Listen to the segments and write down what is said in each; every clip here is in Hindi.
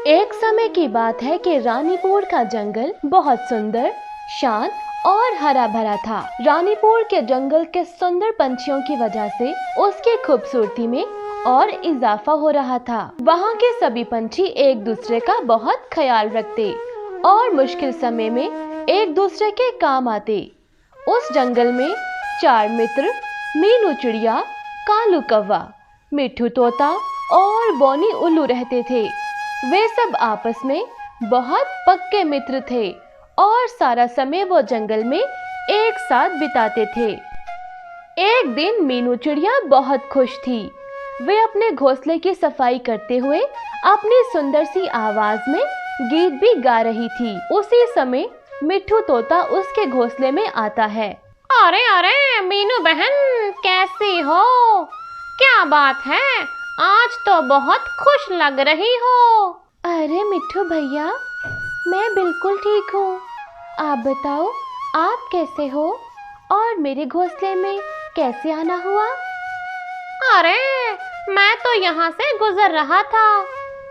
एक समय की बात है कि रानीपुर का जंगल बहुत सुंदर, शांत और हरा भरा था। रानीपुर के जंगल के सुंदर पंछियों की वजह से उसकी खूबसूरती में और इजाफा हो रहा था। वहाँ के सभी पंछी एक दूसरे का बहुत ख्याल रखते और मुश्किल समय में एक दूसरे के काम आते। उस जंगल में 4 मित्र, मीनू चिड़िया, कालू कौवा, मिट्ठू तोता और बोनी उल्लू रहते थे। वे सब आपस में बहुत पक्के मित्र थे और सारा समय वो जंगल में एक साथ बिताते थे। एक दिन मीनू चिड़िया बहुत खुश थी। वे अपने घोंसले की सफाई करते हुए अपनी सुंदर सी आवाज में गीत भी गा रही थी। उसी समय मिट्ठू तोता उसके घोंसले में आता है। अरे अरे मीनू बहन, कैसी हो? क्या बात है, आज तो बहुत खुश लग रही हो। अरे मिट्ठू भैया, मैं बिल्कुल ठीक हूँ। आप बताओ, आप कैसे हो और मेरे घोंसले में कैसे आना हुआ? अरे मैं तो यहाँ से गुजर रहा था,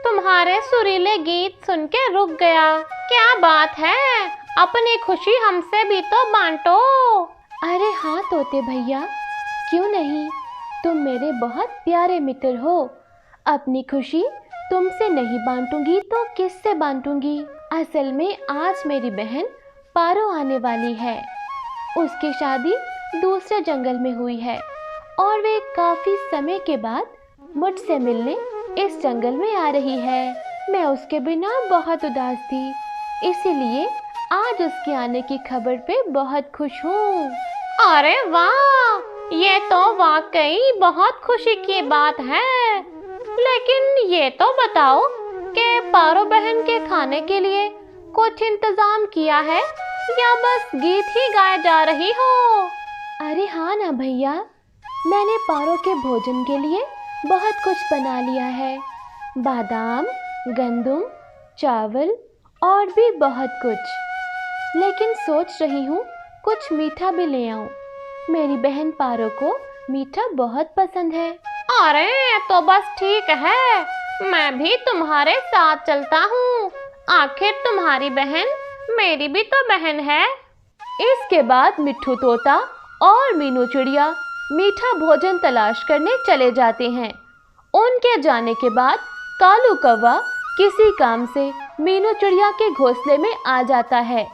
तुम्हारे सुरीले गीत सुन के रुक गया। क्या बात है, अपनी खुशी हमसे भी तो बांटो। अरे हाँ तोते भैया, क्यों नहीं, तुम मेरे बहुत प्यारे मित्र हो। अपनी खुशी तुमसे नहीं बांटूंगी तो किससे बांटूंगी? असल में आज मेरी बहन पारो आने वाली है। उसकी शादी दूसरे जंगल में हुई है और वे काफी समय के बाद मुझसे मिलने इस जंगल में आ रही है। मैं उसके बिना बहुत उदास थी, इसीलिए आज उसके आने की खबर पे बहुत खुश हूँ। अरे वाह, ये तो वाकई बहुत खुशी की बात है। लेकिन ये तो बताओ कि पारो बहन के खाने के लिए कुछ इंतजाम किया है या बस गीत ही गाए जा रही हो? अरे हाँ ना भैया, मैंने पारो के भोजन के लिए बहुत कुछ बना लिया है। बादाम, गंदम, चावल और भी बहुत कुछ। लेकिन सोच रही हूँ कुछ मीठा भी ले आऊँ। मेरी बहन पारो को मीठा बहुत पसंद है। अरे तो बस ठीक है, मैं भी तुम्हारे साथ चलता हूँ। आखिर तुम्हारी बहन मेरी भी तो बहन है। इसके बाद मिट्ठू तोता और मीनू चिड़िया मीठा भोजन तलाश करने चले जाते हैं। उनके जाने के बाद कालू कौवा किसी काम से मीनू चिड़िया के घोंसले में आ जाता है,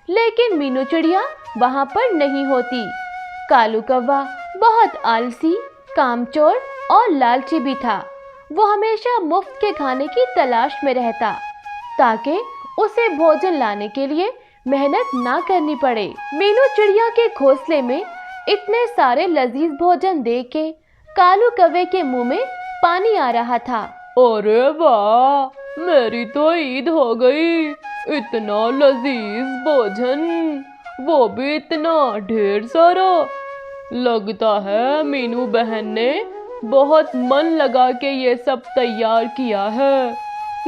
लेकिन मीनू चिड़िया वहां पर नहीं होती। कालू कौवा बहुत आलसी, कामचोर और लालची भी था। वो हमेशा मुफ्त के खाने की तलाश में रहता ताकि उसे भोजन लाने के लिए मेहनत ना करनी पड़े। मीनू चिड़िया के घोंसले में इतने सारे लजीज भोजन देख के कालू कौवे के मुंह में पानी आ रहा था। अरे वाह, मेरी तो ईद हो गई। इतना लजीज भोजन, वो भी इतना ढेर सारा। लगता है मीनू बहन ने बहुत मन लगा के ये सब तैयार किया है,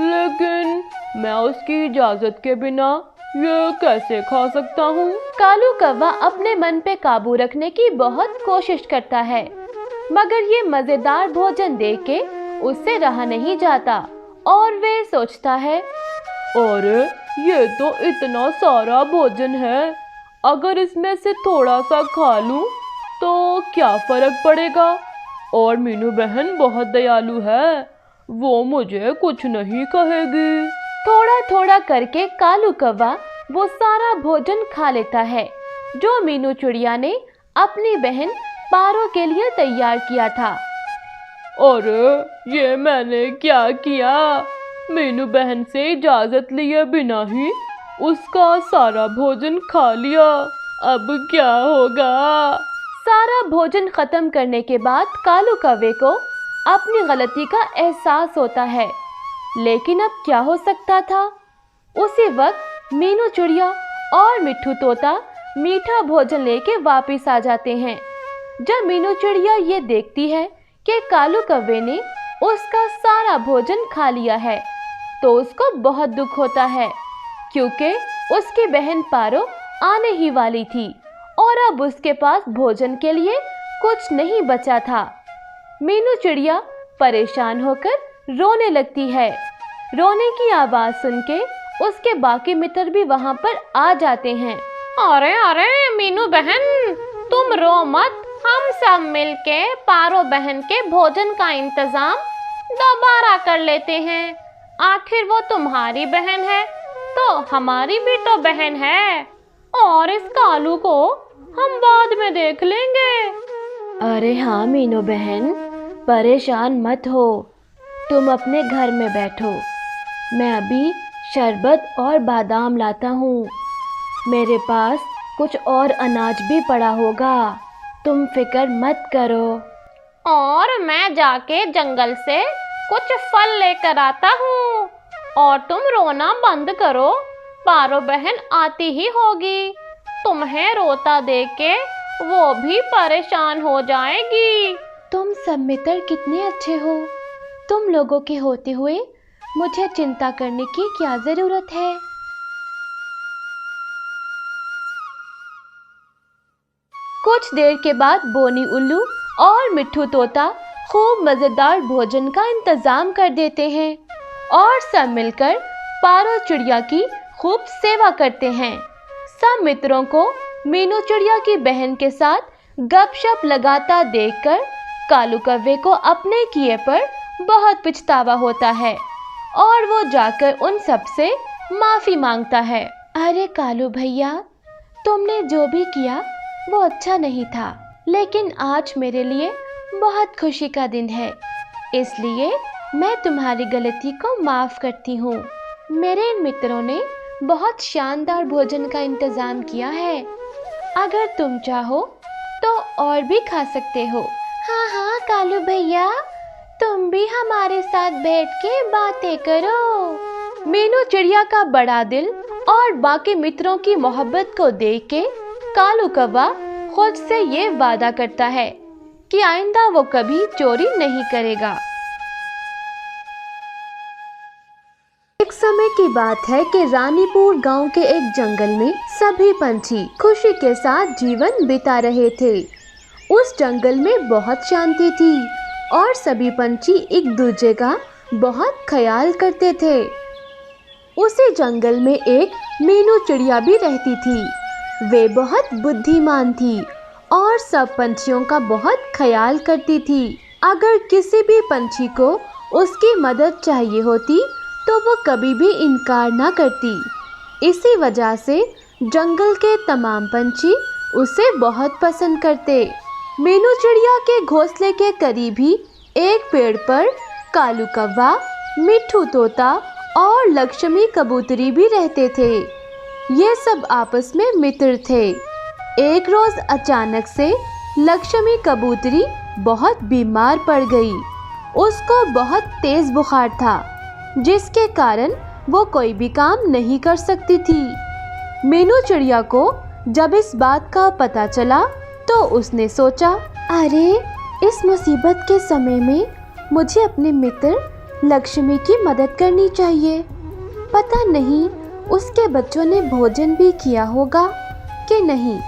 लेकिन मैं उसकी इजाजत के बिना ये कैसे खा सकता हूँ? कालू कौवा अपने मन पे काबू रखने की बहुत कोशिश करता है, मगर ये मजेदार भोजन देख के उससे रहा नहीं जाता और वे सोचता है, अरे ये तो इतना सारा भोजन है, अगर इसमें से थोड़ा सा खा लूं तो क्या फर्क पड़ेगा? और मीनू बहन बहुत दयालु है, वो मुझे कुछ नहीं कहेगी। थोड़ा थोड़ा करके कालू कौवा वो सारा भोजन खा लेता है जो मीनू चिड़िया ने अपनी बहन पारो के लिए तैयार किया था। अरे ये मैंने क्या किया? मीनू बहन से इजाजत लिए बिना ही उसका सारा भोजन खा लिया, अब क्या होगा? सारा भोजन खत्म करने के बाद कालू कौवे को अपनी गलती का एहसास होता है, लेकिन अब क्या हो सकता था? उसी वक्त मीनू चिड़िया और मिट्ठू तोता मीठा भोजन लेके वापस आ जाते हैं। जब मीनू चिड़िया ये देखती है कि कालू कौवे ने उसका सारा भोजन खा लिया है, तो उसको बहुत दुख होता है, क्योंकि उसकी बहन पारो आने ही वाली थी और अब उसके पास भोजन के लिए कुछ नहीं बचा था। मीनू चिड़िया परेशान होकर रोने लगती है। रोने की आवाज सुन के उसके बाकी मित्र भी वहां पर आ जाते हैं। अरे अरे मीनू बहन, तुम रो मत, हम सब मिलके पारो बहन के भोजन का इंतजाम दोबारा कर लेते हैं। आखिर वो तुम्हारी बहन है तो हमारी भी तो बहन है, और इस कालू को हम बाद में देख लेंगे। अरे हाँ मीनू बहन, परेशान मत हो, तुम अपने घर में बैठो, मैं अभी शरबत और बादाम लाता हूँ। मेरे पास कुछ और अनाज भी पड़ा होगा, तुम फिक्र मत करो। और मैं जाके जंगल से कुछ फल लेकर आता हूँ, और तुम रोना बंद करो, पारो बहन आती ही होगी। तुम्हें रोता देख के वो भी परेशान हो जाएगी। तुम सब मित्र कितने अच्छे हो, तुम लोगों के होते हुए मुझे चिंता करने की क्या जरूरत है। कुछ देर के बाद बोनी उल्लू और मिट्ठू तोता खूब मजेदार भोजन का इंतजाम कर देते हैं और सब मिलकर पारो चिड़िया की खूब सेवा करते हैं। सब मित्रों को मीनू चिड़िया की बहन के साथ गपशप लगाता देखकर कालू कौवे को अपने किए पर बहुत पछतावा होता है और वो जाकर उन सब से माफी मांगता है। अरे कालू भैया, तुमने जो भी किया वो अच्छा नहीं था, लेकिन आज मेरे लिए बहुत खुशी का दिन है, इसलिए मैं तुम्हारी गलती को माफ करती हूँ। मेरे इन मित्रों ने बहुत शानदार भोजन का इंतजाम किया है, अगर तुम चाहो तो और भी खा सकते हो। हाँ हाँ कालू भैया, तुम भी हमारे साथ बैठ के बातें करो। मीनू चिड़िया का बड़ा दिल और बाकी मित्रों की मोहब्बत को देख के कालू कौवा खुद से ये वादा करता है कि आइंदा वो कभी चोरी नहीं करेगा। एक समय की बात है कि रानीपुर गांव के एक जंगल में सभी पंछी खुशी के साथ जीवन बिता रहे थे। उस जंगल में बहुत शांति थी और सभी पंछी एक दूसरे का बहुत ख्याल करते थे। उसी जंगल में एक मीनू चिड़िया भी रहती थी। वे बहुत बुद्धिमान थी और सब पंछियों का बहुत ख्याल करती थी। अगर किसी भी पंछी को उसकी मदद चाहिए होती तो वो कभी भी इनकार ना करती। इसी वजह से जंगल के तमाम पंछी उसे बहुत पसंद करते। मीनू चिड़िया के घोंसले के करीब ही एक पेड़ पर कालू कौवा, मिट्ठू तोता और लक्ष्मी कबूतरी भी रहते थे। ये सब आपस में मित्र थे। एक रोज अचानक से लक्ष्मी कबूतरी बहुत बीमार पड़ गई। उसको बहुत तेज बुखार था, जिसके कारण वो कोई भी काम नहीं कर सकती थी। मीनू चिड़िया को जब इस बात का पता चला तो उसने सोचा, अरे इस मुसीबत के समय में मुझे अपने मित्र लक्ष्मी की मदद करनी चाहिए। पता नहीं उसके बच्चों ने भोजन भी किया होगा कि नहीं।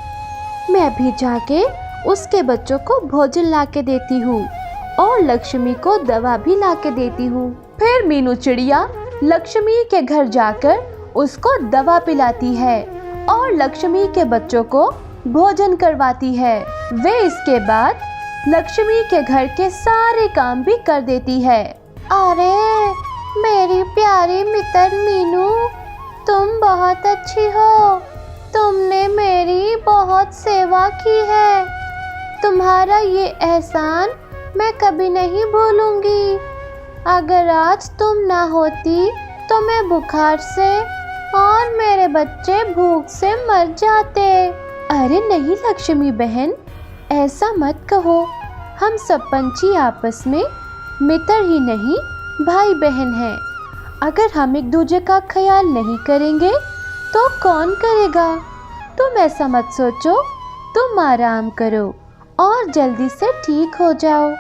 मैं भी जाके उसके बच्चों को भोजन ला के देती हूँ और लक्ष्मी को दवा भी ला के देती हूँ। फिर मीनू चिड़िया लक्ष्मी के घर जाकर उसको दवा पिलाती है और लक्ष्मी के बच्चों को भोजन करवाती है। वे इसके बाद लक्ष्मी के घर के सारे काम भी कर देती है। अरे मेरी प्यारी मित्र मीनू, तुम बहुत अच्छी हो। तुमने मेरी बहुत सेवा की है। तुम्हारा ये एहसान मैं कभी नहीं भूलूंगी। अगर आज तुम ना होती तो मैं बुखार से और मेरे बच्चे भूख से मर जाते। अरे नहीं लक्ष्मी बहन, ऐसा मत कहो। हम सब पंछी आपस में मित्र ही नहीं भाई बहन हैं। अगर हम एक दूसरे का ख्याल नहीं करेंगे तो कौन करेगा। तुम ऐसा मत सोचो, तुम आराम करो और जल्दी से ठीक हो जाओ।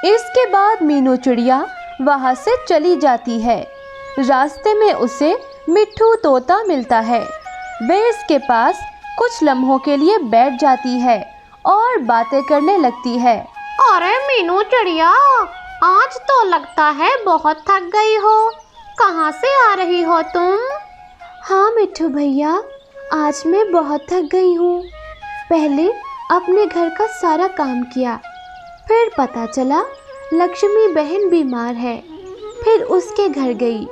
इसके बाद मीनू चिड़िया वहाँ से चली जाती है। रास्ते में उसे मिट्ठू तोता मिलता है। वे इसके पास कुछ लम्हों के लिए बैठ जाती है और बातें करने लगती है। अरे मीनू चिड़िया, आज तो लगता है बहुत थक गई हो। कहाँ से आ रही हो तुम? हाँ मिट्ठू भैया, आज मैं बहुत थक गई हूँ। पहले अपने घर का सारा काम किया, फिर पता चला लक्ष्मी बहन बीमार है। फिर उसके घर गई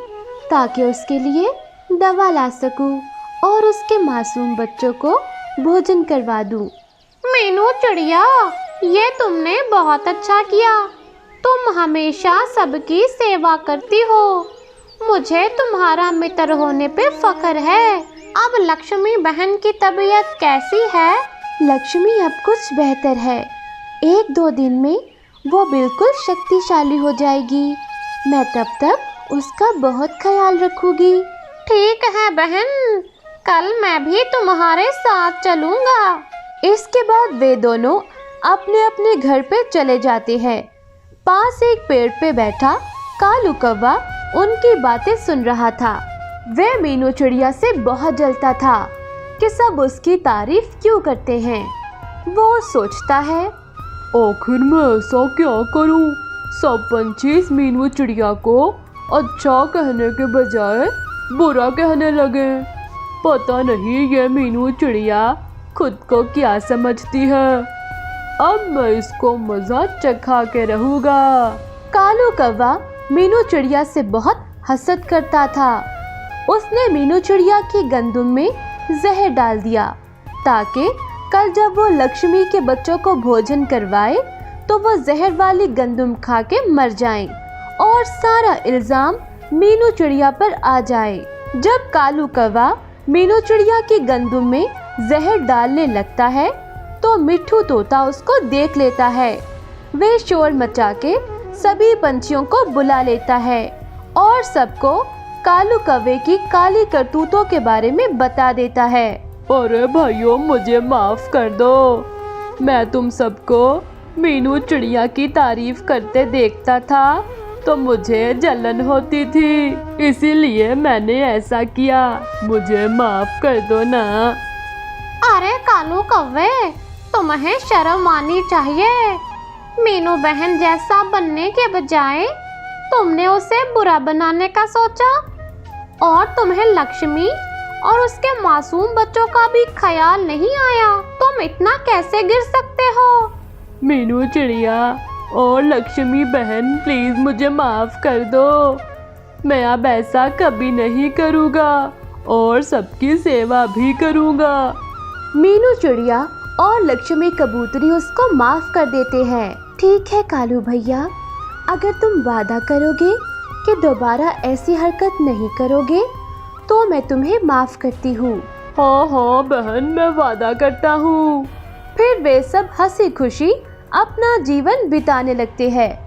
ताकि उसके लिए दवा ला सकूं और उसके मासूम बच्चों को भोजन करवा दूं। मीनू चिड़िया, ये तुमने बहुत अच्छा किया। तुम हमेशा सबकी सेवा करती हो। मुझे तुम्हारा मित्र होने पे फख्र है। अब लक्ष्मी बहन की तबीयत कैसी है? लक्ष्मी अब कुछ बेहतर है। 1-2 दिन में वो बिल्कुल शक्तिशाली हो जाएगी। मैं तब तक उसका बहुत ख्याल रखूंगी। ठीक है बहन, कल मैं भी तुम्हारे साथ चलूँगा। इसके बाद वे दोनों अपने अपने घर पे चले जाते हैं। पास एक पेड़ पे बैठा कालू कौवा उनकी बातें सुन रहा था। वह मीनू चिड़िया से बहुत जलता था कि सब उसकी तारीफ क्यों करते हैं। वो सोचता है, आखिर मैं ऐसा क्या करूं? सब पंछी इस मीनू चिड़िया को अच्छा कहने के बजाय बुरा कहने लगे। पता नहीं ये मीनू चिड़िया खुद को क्या समझती है। अब मैं इसको मजा चखा के रहूंगा। कालू कौवा मीनू चिड़िया से बहुत हसद करता था। उसने मीनू चिड़िया की गंदुम में जहर डाल दिया ताकि कल जब वो लक्ष्मी के बच्चों को भोजन करवाए तो वो जहर वाली गंदुम खा के मर जाएं और सारा इल्जाम मीनू चिड़िया पर आ जाए। जब कालू कौवा मीनू चिड़िया की गंदुम में जहर डालने लगता है तो मिट्ठू तोता उसको देख लेता है। वे शोर मचा के सभी पंछियों को बुला लेता है और सबको कालू कौवे की काली करतूतों के बारे में बता देता है। अरे भाइयों, मुझे माफ कर दो। मैं तुम सबको मीनू चिड़िया की तारीफ करते देखता था तो मुझे जलन होती थी, इसीलिए मैंने ऐसा किया। मुझे माफ कर दो ना। अरे कालू कौवे, तुम्हें शर्म आनी चाहिए। मीनू बहन जैसा बनने के बजाय तुमने उसे बुरा बनाने का सोचा और तुम्हें लक्ष्मी और उसके मासूम बच्चों का भी ख्याल नहीं आया। तुम इतना कैसे गिर सकते हो? मीनू चिड़िया और लक्ष्मी बहन, प्लीज मुझे माफ कर दो। मैं अब ऐसा कभी नहीं करूँगा और सबकी सेवा भी करूँगा। मीनू चिड़िया और लक्ष्मी कबूतरी उसको माफ कर देते हैं। ठीक है कालू भैया, अगर तुम वादा करोगे कि दोबारा ऐसी हरकत नहीं करोगे तो मैं तुम्हें माफ करती हूँ। हाँ हाँ बहन, मैं वादा करता हूँ। फिर वे सब हंसी खुशी अपना जीवन बिताने लगते हैं।